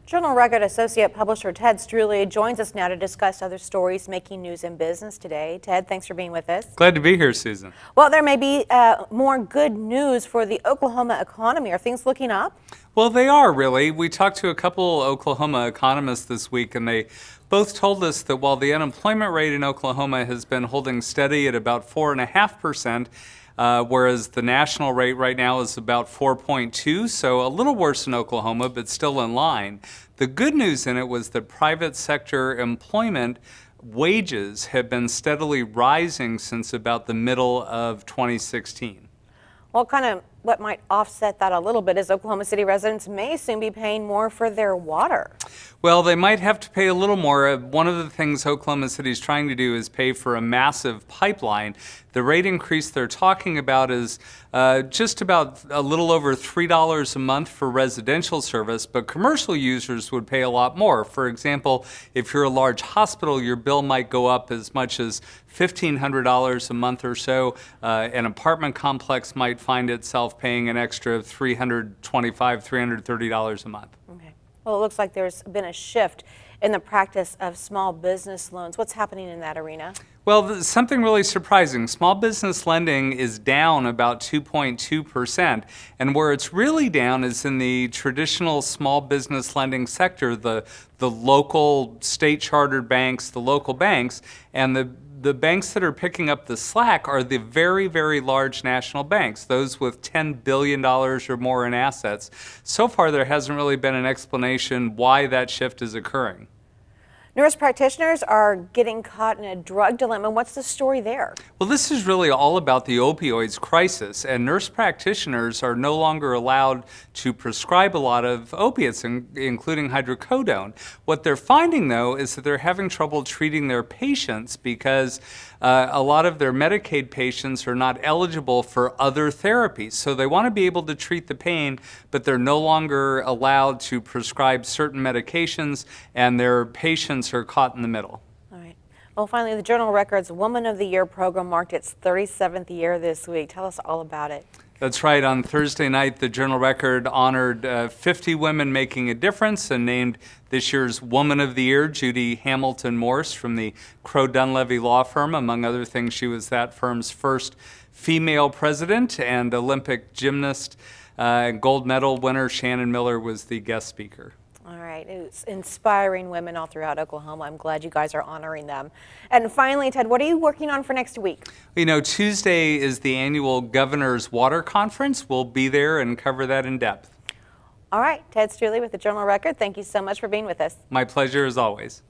Journal Record Associate Publisher Ted Struley joins us now to discuss other stories making news in business today. Ted, thanks for being with us. Glad to be here, Susan. Well, there may be more good news for the Oklahoma economy. Are things looking up? Well, they are really. We talked to a couple Oklahoma economists this week, and they both told us that while the unemployment rate in Oklahoma has been holding steady at about 4.5%, whereas the national rate right now is about 4.2, so a little worse in Oklahoma, but still in line. The good news in it was that private sector employment wages have been steadily rising since about the middle of 2016. Well, what might offset that a little bit is Oklahoma City residents may soon be paying more for their water. Well, they might have to pay a little more. One of the things Oklahoma City is trying to do is pay for a massive pipeline. The rate increase they're talking about is just about a little over $3 a month for residential service, but commercial users would pay a lot more. For example, if you're a large hospital, your bill might go up as much as $1,500 a month or so. An apartment complex might find itself paying an extra $325, $330 a month. Okay. Well, it looks like there's been a shift in the practice of small business loans. What's happening in that arena? Well, something really surprising. Small business lending is down about 2.2%, and where it's really down is in the traditional small business lending sector, the local state-chartered banks, the local banks, and the banks that are picking up the slack are the very, very large national banks, those with $10 billion or more in assets. So far, there hasn't really been an explanation why that shift is occurring. Nurse practitioners are getting caught in a drug dilemma. What's the story there? Well, this is really all about the opioids crisis, and nurse practitioners are no longer allowed to prescribe a lot of opiates, including hydrocodone. What they're finding, though, is that they're having trouble treating their patients because a lot of their Medicaid patients are not eligible for other therapies. So they want to be able to treat the pain, but they're no longer allowed to prescribe certain medications, and their patients are caught in the middle. All right. Well, finally, the Journal Record's Woman of the Year program marked its 37th year this week. Tell us all about it. That's right. On Thursday night, the Journal Record honored 50 women making a difference and named this year's Woman of the Year Judy Hamilton Morse from the Crowe Dunlevy law firm. Among other things, she was that firm's first female president, and Olympic gymnast gold medal winner Shannon Miller was the guest speaker. All right. It's inspiring women all throughout Oklahoma. I'm glad you guys are honoring them. And finally, Ted, what are you working on for next week? You know, Tuesday is the annual Governor's Water Conference. We'll be there and cover that in depth. All right. Ted Struley with the Journal Record. Thank you so much for being with us. My pleasure as always.